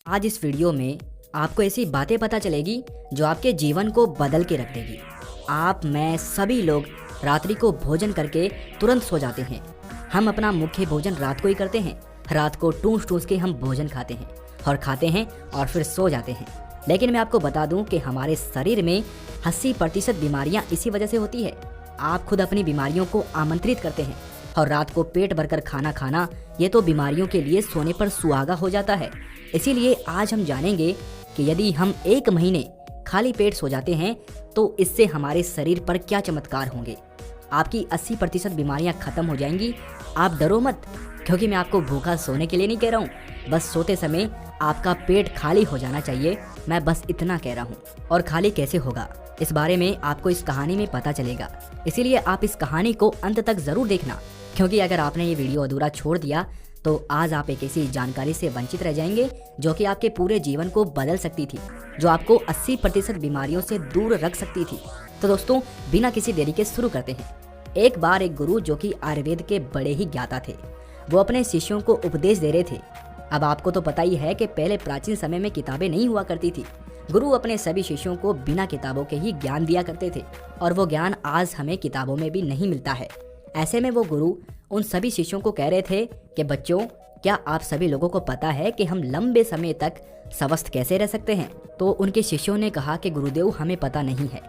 आज इस वीडियो में आपको ऐसी बातें पता चलेगी जो आपके जीवन को बदल के रख देगी। आप, मैं, सभी लोग रात्रि को भोजन करके तुरंत सो जाते हैं। हम अपना मुख्य भोजन रात को ही करते हैं। रात को टूस टूस के हम भोजन खाते हैं और फिर सो जाते हैं। लेकिन मैं आपको बता दूं कि हमारे शरीर में 80% बीमारियां इसी वजह से होती है। आप खुद अपनी बीमारियों को आमंत्रित करते हैं और रात को पेट भरकर खाना खाना ये तो बीमारियों के लिए सोने पर सुहागा हो जाता है। इसीलिए आज हम जानेंगे कि यदि हम 1 महीने खाली पेट सो जाते हैं तो इससे हमारे शरीर पर क्या चमत्कार होंगे। आपकी 80% बीमारियां खत्म हो जाएंगी। आप डरो मत, क्योंकि मैं आपको भूखा सोने के लिए नहीं कह रहा हूँ। बस सोते समय आपका पेट खाली हो जाना चाहिए, मैं बस इतना कह रहा हूँ। और खाली कैसे होगा इस बारे में आपको इस कहानी में पता चलेगा। इसीलिए आप इस कहानी को अंत तक जरूर देखना, क्योंकि अगर आपने ये वीडियो अधूरा छोड़ दिया तो आज आप एक ऐसी जानकारी से वंचित रह जाएंगे जो कि आपके पूरे जीवन को बदल सकती थी, जो आपको 80% बीमारियों से दूर रख सकती थी। तो दोस्तों, बिना किसी देरी के शुरू करते हैं। एक बार एक गुरु जो कि आयुर्वेद के बड़े ही ज्ञाता थे, वो अपने शिष्यों को उपदेश दे रहे थे। अब आपको तो पता ही है कि पहले प्राचीन समय में किताबें नहीं हुआ करती थी। गुरु अपने सभी शिष्यों को बिना किताबों के ही ज्ञान दिया करते थे, और वो ज्ञान आज हमें किताबों में भी नहीं मिलता है। ऐसे में वो गुरु उन सभी शिष्यों को कह रहे थे कि बच्चों, क्या आप सभी लोगों को पता है कि हम लंबे समय तक स्वस्थ कैसे रह सकते हैं? तो उनके शिष्यों ने कहा कि गुरुदेव, हमें पता नहीं है,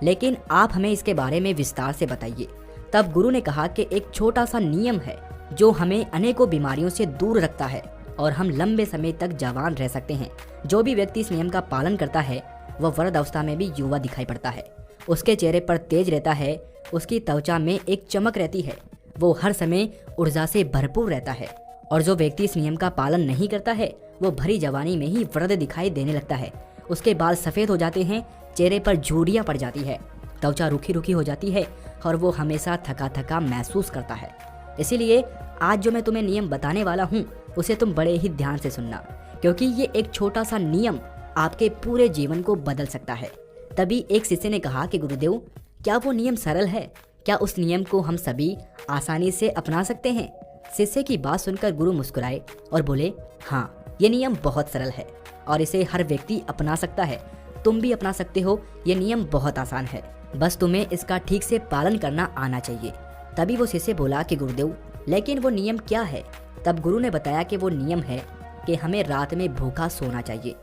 लेकिन आप हमें इसके बारे में विस्तार से बताइए। तब गुरु ने कहा कि एक छोटा सा नियम है जो हमें अनेकों बीमारियों से दूर रखता है और हम लंबे समय तक जवान रह सकते हैं। जो भी व्यक्ति इस नियम का पालन करता है वह वृद्ध अवस्था में भी युवा दिखाई पड़ता है। उसके चेहरे पर तेज रहता है, उसकी त्वचा में एक चमक रहती है, वो हर समय ऊर्जा से भरपूर रहता है। और जो व्यक्ति इस नियम का पालन नहीं करता है वो भरी जवानी में ही वृद्ध दिखाई देने लगता है। उसके बाल सफेद हो जाते हैं, चेहरे पर झुर्रियां पड़ जाती है, त्वचा रूखी रूखी हो जाती है और वो हमेशा थका थका महसूस करता है। इसीलिए आज जो मैं तुम्हें नियम बताने वाला हूँ उसे तुम बड़े ही ध्यान से सुनना, क्योंकि ये एक छोटा सा नियम आपके पूरे जीवन को बदल सकता है। तभी एक शिष्य ने कहा कि गुरुदेव, क्या वो नियम सरल है? क्या उस नियम को हम सभी आसानी से अपना सकते हैं? शिष्य की बात सुनकर गुरु मुस्कुराए और बोले, हाँ, ये नियम बहुत सरल है और इसे हर व्यक्ति अपना सकता है। तुम भी अपना सकते हो। ये नियम बहुत आसान है, बस तुम्हें इसका ठीक से पालन करना आना चाहिए। तभी वो शिष्य बोला कि गुरुदेव, लेकिन वो नियम क्या है? तब गुरु ने बताया कि वो नियम है कि हमें रात में भूखा सोना चाहिए।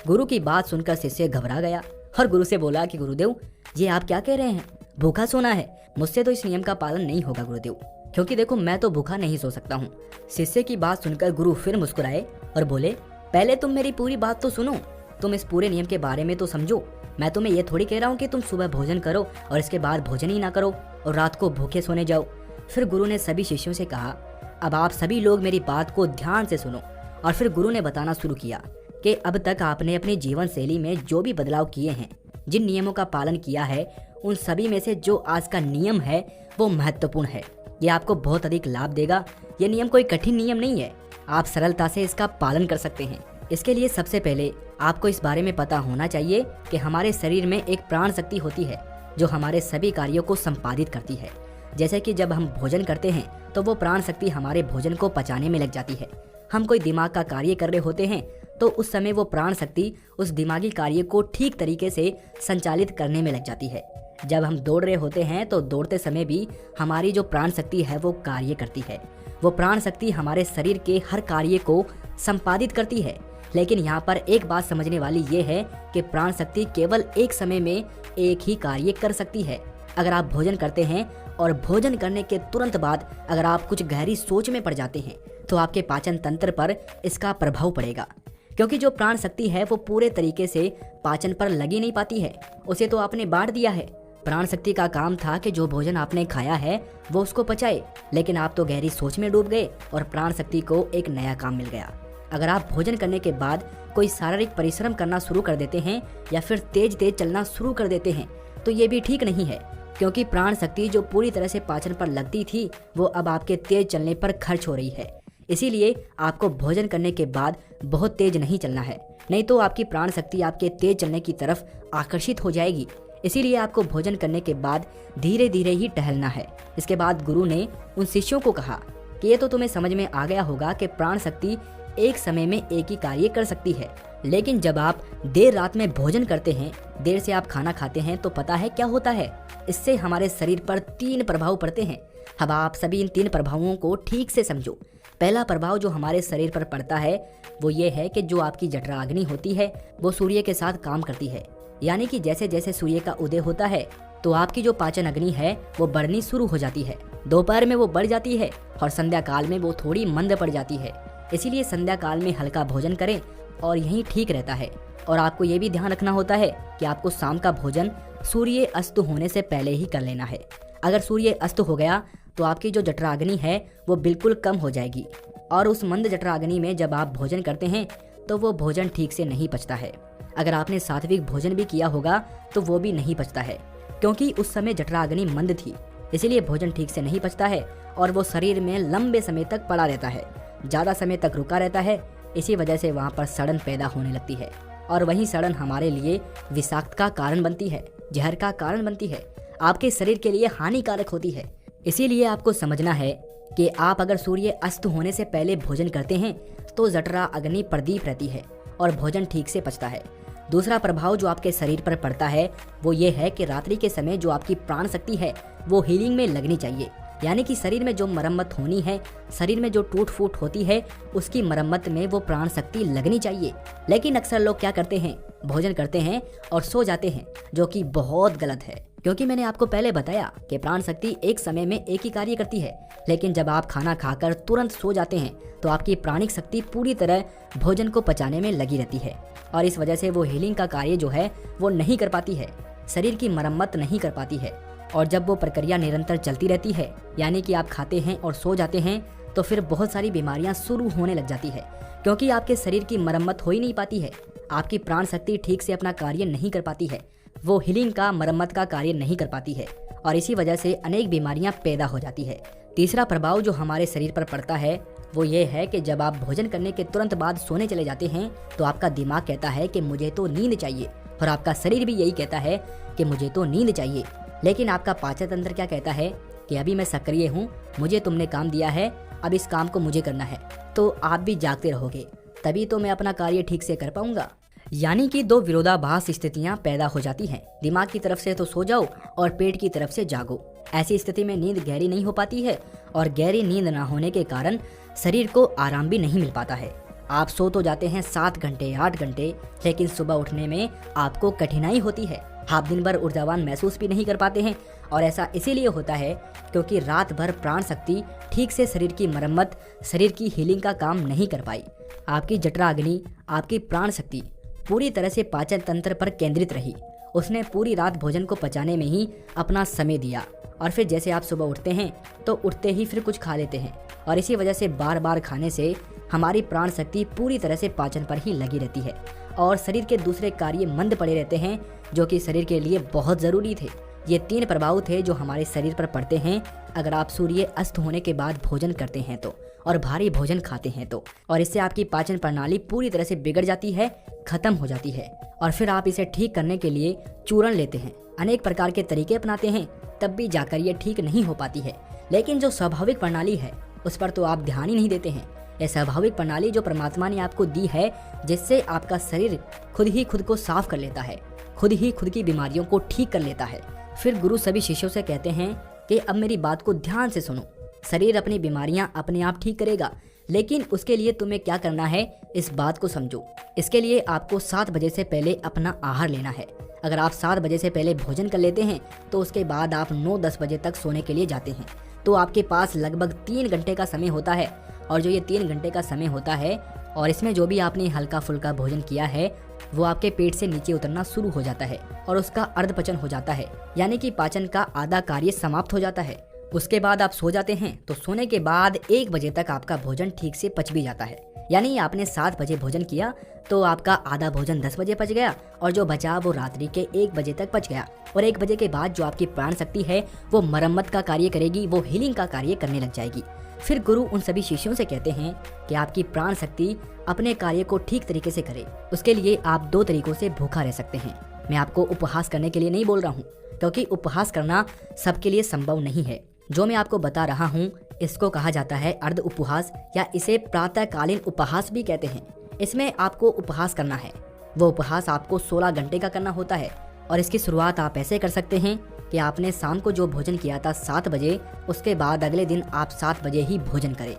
गुरु की बात सुनकर शिष्य घबरा गया और गुरु से बोला कि गुरुदेव, ये आप क्या कह रहे हैं? भूखा सोना है? मुझसे तो इस नियम का पालन नहीं होगा गुरुदेव, क्योंकि देखो, मैं तो भूखा नहीं सो सकता हूँ। शिष्य की बात सुनकर गुरु फिर मुस्कुराए और बोले, पहले तुम मेरी पूरी बात तो सुनो, तुम इस पूरे नियम के बारे में तो समझो। मैं तुम्हें ये थोड़ी कह रहा हूँ कि तुम सुबह भोजन करो और इसके बाद भोजन ही ना करो और रात को भूखे सोने जाओ। फिर गुरु ने सभी शिष्यों से कहा, अब आप सभी लोग मेरी बात को ध्यान से सुनो। और फिर गुरु ने बताना शुरू किया कि अब तक आपने अपनी जीवन शैली में जो भी बदलाव किए हैं, जिन नियमों का पालन किया है, उन सभी में से जो आज का नियम है वो महत्वपूर्ण है। ये आपको बहुत अधिक लाभ देगा। ये नियम कोई कठिन नियम नहीं है, आप सरलता से इसका पालन कर सकते हैं। इसके लिए सबसे पहले आपको इस बारे में पता होना चाहिए कि हमारे शरीर में एक प्राण शक्ति होती है जो हमारे सभी कार्यों को संपादित करती है। जैसे कि जब हम भोजन करते हैं तो वो प्राण शक्ति हमारे भोजन को पचाने में लग जाती है। हम कोई दिमाग का कार्य कर रहे होते हैं तो उस समय वो प्राण शक्ति उस दिमागी कार्य को ठीक तरीके से संचालित करने में लग जाती है। जब हम दौड़ रहे होते हैं तो दौड़ते समय भी हमारी जो प्राण शक्ति है वो कार्य करती है। वो प्राण शक्ति हमारे शरीर के हर कार्य को संपादित करती है। लेकिन यहाँ पर एक बात समझने वाली ये है कि प्राण शक्ति केवल एक समय में एक ही कार्य कर सकती है। अगर आप भोजन करते हैं और भोजन करने के तुरंत बाद अगर आप कुछ गहरी सोच में पड़ जाते हैं तो आपके पाचन तंत्र पर इसका प्रभाव पड़ेगा, क्योंकि जो प्राण शक्ति है वो पूरे तरीके से पाचन पर लगी नहीं पाती है। उसे तो आपने बांट दिया है। प्राण शक्ति का काम था कि जो भोजन आपने खाया है वो उसको पचाए, लेकिन आप तो गहरी सोच में डूब गए और प्राण शक्ति को एक नया काम मिल गया। अगर आप भोजन करने के बाद कोई शारीरिक परिश्रम करना शुरू कर देते हैं या फिर तेज तेज चलना शुरू कर देते हैं तो ये भी ठीक नहीं है, क्योंकि प्राण शक्ति जो पूरी तरह से पाचन पर लगती थी वो अब आपके तेज चलने पर खर्च हो रही है। इसीलिए आपको भोजन करने के बाद बहुत तेज नहीं चलना है, नहीं तो आपकी प्राण शक्ति आपके तेज चलने की तरफ आकर्षित हो जाएगी। इसीलिए आपको भोजन करने के बाद धीरे धीरे ही टहलना है। इसके बाद गुरु ने उन शिष्यों को कहा कि ये तो तुम्हें समझ में आ गया होगा कि प्राण शक्ति एक समय में एक ही कार्य कर सकती है, लेकिन जब आप देर रात में भोजन करते हैं, देर से आप खाना खाते हैं, तो पता है क्या होता है? इससे हमारे शरीर पर 3 प्रभाव पड़ते हैं। अब आप सभी इन 3 प्रभावों को ठीक से समझो। पहला प्रभाव जो हमारे शरीर पर पड़ता है वो ये है कि जो आपकी जठराग्नि होती है वो सूर्य के साथ काम करती है। यानी कि जैसे जैसे सूर्य का उदय होता है तो आपकी जो पाचन अग्नि है वो बढ़नी शुरू हो जाती है। दोपहर में वो बढ़ जाती है और संध्या काल में वो थोड़ी मंद पड़ जाती है। इसीलिए संध्या काल में हल्का भोजन करें और यही ठीक रहता है। और आपको ये भी ध्यान रखना होता है कि आपको शाम का भोजन सूर्य अस्त होने से पहले ही कर लेना है। अगर सूर्य अस्त हो गया तो आपकी जो जठराग्नि है वो बिल्कुल कम हो जाएगी और उस मंद जठराग्नि में जब आप भोजन करते हैं तो वो भोजन ठीक से नहीं पचता है। अगर आपने सात्विक भोजन भी किया होगा तो वो भी नहीं पचता है, क्योंकि उस समय जठराग्नि मंद थी। इसीलिए भोजन ठीक से नहीं पचता है और वो शरीर में लंबे समय तक पड़ा रहता है, ज़्यादा समय तक रुका रहता है। इसी वजह से वहाँ पर सड़न पैदा होने लगती है और वही सड़न हमारे लिए विषाक्त का कारण बनती है, जहर का कारण बनती है, आपके शरीर के लिए हानिकारक होती है। इसीलिए आपको समझना है कि आप अगर सूर्य अस्त होने से पहले भोजन करते हैं तो जठरा अग्नि प्रदीप रहती है और भोजन ठीक से पचता है। दूसरा प्रभाव जो आपके शरीर पर पड़ता है वो ये है कि रात्रि के समय जो आपकी प्राण शक्ति है वो हीलिंग में लगनी चाहिए। यानी कि शरीर में जो मरम्मत होनी है, शरीर में जो टूट फूट होती है, उसकी मरम्मत में वो प्राण शक्ति लगनी चाहिए। लेकिन अक्सर लोग क्या करते हैं, भोजन करते हैं और सो जाते हैं, जो कि बहुत गलत है। क्योंकि मैंने आपको पहले बताया कि प्राण शक्ति एक समय में एक ही कार्य करती है। लेकिन जब आप खाना खाकर तुरंत सो जाते हैं तो आपकी प्राणिक शक्ति पूरी तरह भोजन को पचाने में लगी रहती है और इस वजह से वो हीलिंग का कार्य जो है वो नहीं कर पाती है, शरीर की मरम्मत नहीं कर पाती है। और जब वो प्रक्रिया निरंतर चलती रहती है, यानी कि आप खाते हैं और सो जाते हैं, तो फिर बहुत सारी बीमारियां शुरू होने लग जाती है, क्योंकि आपके शरीर की मरम्मत हो ही नहीं पाती है। आपकी प्राण शक्ति ठीक से अपना कार्य नहीं कर पाती है, वो हीलिंग का, मरम्मत का कार्य नहीं कर पाती है और इसी वजह से अनेक बीमारियां पैदा हो जाती है। तीसरा प्रभाव जो हमारे शरीर पर पड़ता है वो ये है कि जब आप भोजन करने के तुरंत बाद सोने चले जाते हैं तो आपका दिमाग कहता है कि मुझे तो नींद चाहिए और आपका शरीर भी यही कहता है कि मुझे तो नींद चाहिए। लेकिन आपका पाचन तंत्र क्या कहता है कि अभी मैं सक्रिय हूँ, मुझे तुमने काम दिया है, अब इस काम को मुझे करना है, तो आप भी जागते रहोगे, तभी तो मैं अपना कार्य ठीक से कर पाऊंगा। यानी कि 2 विरोधाभास स्थितियां पैदा हो जाती हैं। दिमाग की तरफ से तो सो जाओ और पेट की तरफ से जागो। ऐसी स्थिति में नींद गहरी नहीं हो पाती है और गहरी नींद ना होने के कारण शरीर को आराम भी नहीं मिल पाता है। आप सो तो जाते हैं 7 घंटे 8 घंटे, लेकिन सुबह उठने में आपको कठिनाई होती है। आप दिन भर ऊर्जावान महसूस भी नहीं कर पाते हैं और ऐसा इसीलिए होता है क्योंकि रात भर प्राण शक्ति ठीक से शरीर की मरम्मत, शरीर की हीलिंग का काम नहीं कर पाई। आपकी जठराग्नि, आपकी प्राण शक्ति पूरी तरह से पाचन तंत्र पर केंद्रित रही। उसने पूरी रात भोजन को पचाने में ही अपना समय दिया और फिर जैसे आप सुबह उठते हैं तो उठते ही फिर कुछ खा लेते हैं और इसी वजह से बार बार खाने से हमारी प्राण शक्ति पूरी तरह से पाचन पर ही लगी रहती है और शरीर के दूसरे कार्य मंद पड़े रहते हैं, जो कि शरीर के लिए बहुत ज़रूरी थे। ये 3 प्रभाव थे जो हमारे शरीर पर पड़ते हैं अगर आप सूर्य अस्त होने के बाद भोजन करते हैं तो, और भारी भोजन खाते हैं तो। और इससे आपकी पाचन प्रणाली पूरी तरह से बिगड़ जाती है, खत्म हो जाती है और फिर आप इसे ठीक करने के लिए चूर्ण लेते हैं, अनेक प्रकार के तरीके अपनाते हैं, तब भी जाकर ये ठीक नहीं हो पाती है। लेकिन जो स्वाभाविक प्रणाली है उस पर तो आप ध्यान ही नहीं देते हैं। यह स्वाभाविक प्रणाली जो परमात्मा ने आपको दी है, जिससे आपका शरीर खुद ही खुद को साफ कर लेता है, खुद ही खुद की बीमारियों को ठीक कर लेता है। फिर गुरु सभी शिष्यों से कहते हैं कि अब मेरी बात को ध्यान से सुनो, शरीर अपनी बीमारियां अपने आप ठीक करेगा, लेकिन उसके लिए तुम्हें क्या करना है इस बात को समझो। इसके लिए आपको 7 बजे से पहले अपना आहार लेना है। अगर आप 7 बजे से पहले भोजन कर लेते हैं तो उसके बाद आप 9-10 बजे तक सोने के लिए जाते हैं, तो आपके पास लगभग 3 घंटे का समय होता है। और जो ये 3 घंटे का समय होता है और इसमें जो भी आपने हल्का फुल्का भोजन किया है वो आपके पेट से नीचे उतरना शुरू हो जाता है और उसका अर्धपचन हो जाता है, यानी कि पाचन का आधा कार्य समाप्त हो जाता है। उसके बाद आप सो जाते हैं, तो सोने के बाद 1 बजे तक आपका भोजन ठीक से पच भी जाता है। यानी आपने 7 बजे भोजन किया तो आपका आधा भोजन 10 बजे पच गया और जो बचा वो रात्रि के 1 बजे तक पच गया। और 1 बजे के बाद जो आपकी प्राण शक्ति है वो मरम्मत का कार्य करेगी, वो हीलिंग का कार्य करने लग जाएगी। फिर गुरु उन सभी शिष्यों से कहते हैं कि आपकी प्राण शक्ति अपने कार्य को ठीक तरीके से करे। उसके लिए आप 2 तरीकों से भूखा रह सकते हैं। मैं आपको उपहास करने के लिए नहीं बोल रहा हूँ, क्योंकि उपहास करना सबके लिए संभव नहीं है। जो मैं आपको बता रहा हूँ इसको कहा जाता है अर्ध उपहास, या इसे प्रातःकालीन उपहास भी कहते हैं। इसमें आपको उपहास करना है। वो उपहास आपको 16 घंटे का करना होता है और इसकी शुरुआत आप ऐसे कर सकते हैं कि आपने शाम को जो भोजन किया था 7 बजे, उसके बाद अगले दिन आप 7 बजे ही भोजन करें।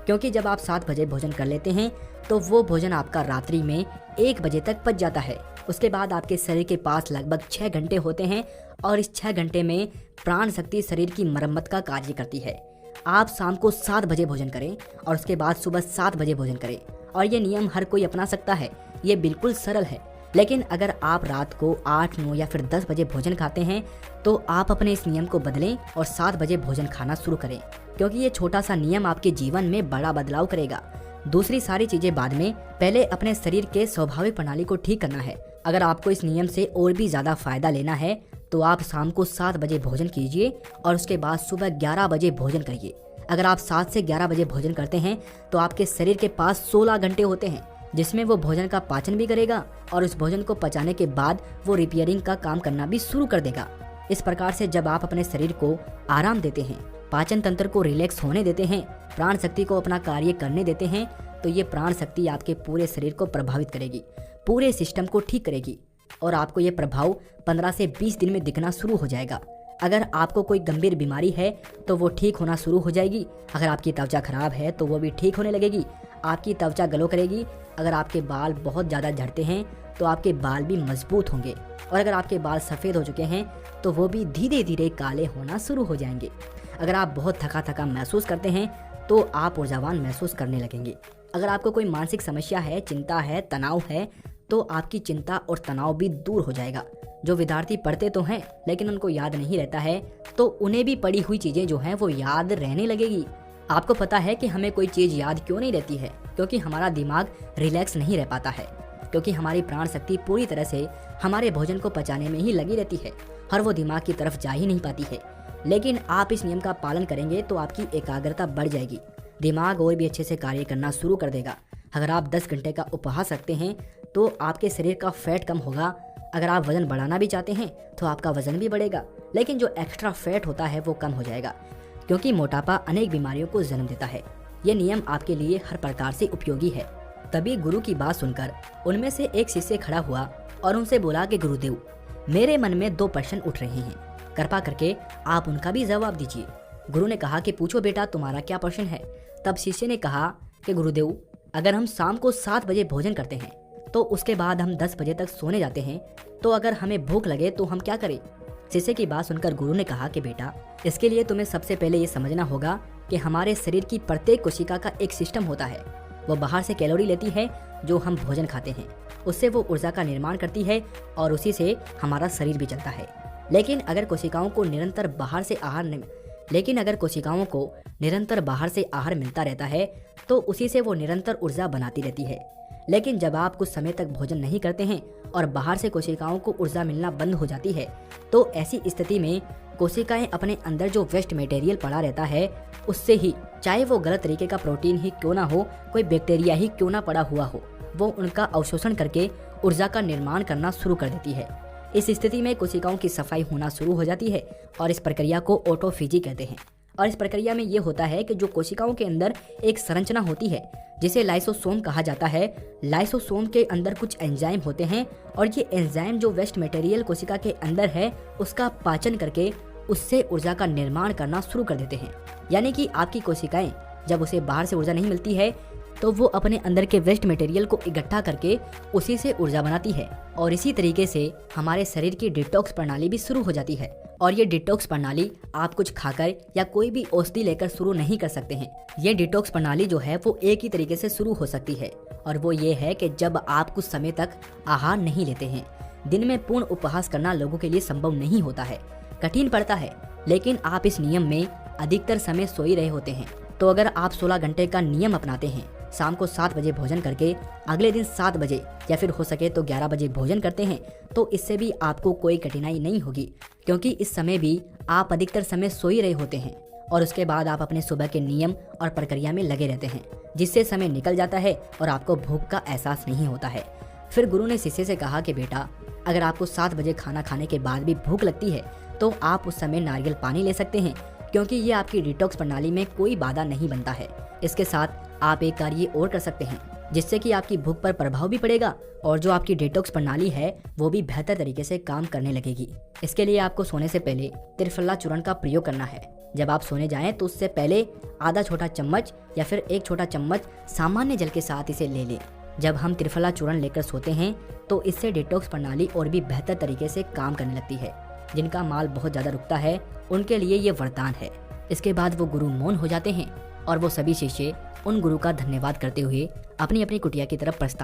क्योंकि जब आप 7 बजे भोजन कर लेते हैं तो वो भोजन आपका रात्रि में 1 बजे तक पच जाता है। उसके बाद आपके शरीर के पास लगभग 6 घंटे होते हैं और इस 6 घंटे में प्राण शक्ति शरीर की मरम्मत का कार्य करती है। आप शाम को 7 बजे भोजन करें और उसके बाद सुबह 7 बजे भोजन करें और ये नियम हर कोई अपना सकता है। ये बिल्कुल सरल है। लेकिन अगर आप रात को 8, 9 या फिर 10 बजे भोजन खाते हैं तो आप अपने इस नियम को बदलें और 7 बजे भोजन खाना शुरू करें, क्योंकि ये छोटा सा नियम आपके जीवन में बड़ा बदलाव करेगा। दूसरी सारी चीजें बाद में, पहले अपने शरीर के स्वाभाविक प्रणाली को ठीक करना है। अगर आपको इस नियम से और भी ज्यादा फायदा लेना है तो आप शाम को 7 बजे भोजन कीजिए और उसके बाद सुबह 11 बजे भोजन करिए। अगर आप 7 से 11 बजे भोजन करते हैं तो आपके शरीर के पास 16 घंटे होते हैं जिसमें वो भोजन का पाचन भी करेगा और उस भोजन को पचाने के बाद वो रिपेयरिंग का काम करना भी शुरू कर देगा। इस प्रकार से जब आप अपने शरीर को आराम देते हैं, पाचन तंत्र को रिलैक्स होने देते हैं, प्राण शक्ति को अपना कार्य करने देते हैं, तो ये प्राण शक्ति आपके पूरे शरीर को प्रभावित करेगी, पूरे सिस्टम को ठीक करेगी और आपको ये प्रभाव 15 से 20 दिन में दिखना शुरू हो जाएगा। अगर आपको कोई गंभीर बीमारी है तो वो ठीक होना शुरू हो जाएगी। अगर आपकी त्वचा खराब है तो वो भी ठीक होने लगेगी। आपकी त्वचा ग्लो करेगी। अगर आपके बाल बहुत ज़्यादा झड़ते हैं तो आपके बाल भी मजबूत होंगे और अगर आपके बाल सफ़ेद हो चुके हैं तो वो भी धीरे धीरे काले होना शुरू हो जाएंगे। अगर आप बहुत थका थका महसूस करते हैं तो आप ऊर्जावान महसूस करने लगेंगे। अगर आपको कोई मानसिक समस्या है, चिंता है, तनाव है, तो आपकी चिंता और तनाव भी दूर हो जाएगा। जो विद्यार्थी पढ़ते तो हैं लेकिन उनको याद नहीं रहता है, तो उन्हें भी पढ़ी हुई चीज़ें जो हैं वो याद रहने लगेगी। आपको पता है कि हमें कोई चीज़ याद क्यों नहीं रहती है? क्योंकि हमारा दिमाग रिलैक्स नहीं रह पाता है, क्योंकि हमारी प्राण शक्ति पूरी तरह से हमारे भोजन को पचाने में ही लगी रहती है और वो दिमाग की तरफ जा ही नहीं पाती है। लेकिन आप इस नियम का पालन करेंगे तो आपकी एकाग्रता बढ़ जाएगी, दिमाग और भी अच्छे से कार्य करना शुरू कर देगा। अगर आप 10 घंटे का उपवास रखते हैं तो आपके शरीर का फैट कम होगा। अगर आप वजन बढ़ाना भी चाहते हैं तो आपका वजन भी बढ़ेगा, लेकिन जो एक्स्ट्रा फैट होता है वो कम हो जाएगा, क्योंकि मोटापा अनेक बीमारियों को जन्म देता है। ये नियम आपके लिए हर प्रकार से उपयोगी है। तभी गुरु की बात सुनकर उनमें से एक शिष्य खड़ा हुआ और उनसे बोला कि गुरुदेव, मेरे मन में 2 प्रश्न उठ रहे हैं, कृपा करके आप उनका भी जवाब दीजिए। गुरु ने कहा कि पूछो बेटा, तुम्हारा क्या प्रश्न है? तब शिष्य ने कहा कि गुरुदेव, अगर हम शाम को 7 बजे भोजन करते हैं तो उसके बाद हम 10 बजे तक सोने जाते हैं, तो अगर हमें भूख लगे तो हम क्या करें? शिष्य की बात सुनकर गुरु ने कहा कि बेटा, इसके लिए तुम्हें सबसे पहले ये समझना होगा कि हमारे शरीर की प्रत्येक कोशिका का एक सिस्टम होता है। वो बाहर से कैलोरी लेती है जो हम भोजन खाते हैं, उससे वो ऊर्जा का निर्माण करती है और उसी से हमारा शरीर भी चलता है। लेकिन अगर कोशिकाओं को निरंतर बाहर से आहार मिलता रहता है तो उसी से वो निरंतर ऊर्जा बनाती रहती है। लेकिन जब आप कुछ समय तक भोजन नहीं करते हैं और बाहर से कोशिकाओं को ऊर्जा मिलना बंद हो जाती है, तो ऐसी स्थिति में कोशिकाएं अपने अंदर जो वेस्ट मटेरियल पड़ा रहता है उससे ही, चाहे वो गलत तरीके का प्रोटीन ही क्यों ना हो, कोई बैक्टीरिया ही क्यों ना पड़ा हुआ हो, वो उनका अवशोषण करके ऊर्जा का निर्माण करना शुरू कर देती है। इस स्थिति में कोशिकाओं की सफाई होना शुरू हो जाती है और इस प्रक्रिया को ऑटोफेजी कहते हैं। और इस प्रक्रिया में ये होता है कि जो कोशिकाओं के अंदर एक संरचना होती है जिसे लाइसोसोम कहा जाता है, लाइसोसोम के अंदर कुछ एंजाइम होते हैं और ये एंजाइम जो वेस्ट मटेरियल कोशिका के अंदर है उसका पाचन करके उससे ऊर्जा का निर्माण करना शुरू कर देते हैं। यानी कि आपकी कोशिकाएं जब उसे बाहर से ऊर्जा नहीं मिलती है तो वो अपने अंदर के वेस्ट मटेरियल को इकट्ठा करके उसी से ऊर्जा बनाती है। और इसी तरीके से हमारे शरीर की डिटॉक्स प्रणाली भी शुरू हो जाती है। और ये डिटॉक्स प्रणाली आप कुछ खाकर या कोई भी औषधि लेकर शुरू नहीं कर सकते हैं। ये डिटॉक्स प्रणाली जो है वो एक ही तरीके से शुरू हो सकती है और वो ये है कि जब आप कुछ समय तक आहार नहीं लेते हैं। दिन में पूर्ण उपवास करना लोगों के लिए संभव नहीं होता है, कठिन पड़ता है, लेकिन आप इस नियम में अधिकतर समय सो ही रहे होते हैं। तो अगर आप 16 घंटे का नियम अपनाते हैं, शाम को 7 बजे भोजन करके अगले दिन 7 बजे या फिर हो सके तो 11 बजे भोजन करते हैं, तो इससे भी आपको कोई कठिनाई नहीं होगी, क्योंकि इस समय भी आप अधिकतर समय सो ही रहे होते हैं और उसके बाद आप अपने सुबह के नियम और प्रक्रिया में लगे रहते हैं, जिससे समय निकल जाता है और आपको भूख का एहसास नहीं होता है। फिर गुरु ने शिष्य से कहा कि बेटा, अगर आपको 7 बजे खाना खाने के बाद भी भूख लगती है तो आप उस समय नारियल पानी ले सकते हैं, क्योंकि ये आपकी डिटॉक्स प्रणाली में कोई बाधा नहीं बनता है। इसके साथ आप एक कार्य और कर सकते हैं। जिससे कि आपकी भूख पर प्रभाव भी पड़ेगा और जो आपकी डिटॉक्स प्रणाली है वो भी बेहतर तरीके से काम करने लगेगी। इसके लिए आपको सोने से पहले त्रिफला चूर्ण का प्रयोग करना है। जब आप सोने जाएं तो उससे पहले आधा छोटा चम्मच या फिर 1 छोटा चम्मच सामान्य जल के साथ इसे ले लें। जब हम त्रिफला चूर्ण लेकर सोते हैं तो इससे डिटॉक्स प्रणाली और भी बेहतर तरीके से काम करने लगती है। जिनका माल बहुत ज़्यादा रुकता है उनके लिए ये वरदान है। इसके बाद वो गुरु मौन हो जाते हैं और वो सभी शिष्य उन गुरु का धन्यवाद करते हुए अपनी अपनी कुटिया की तरफ प्रस्थान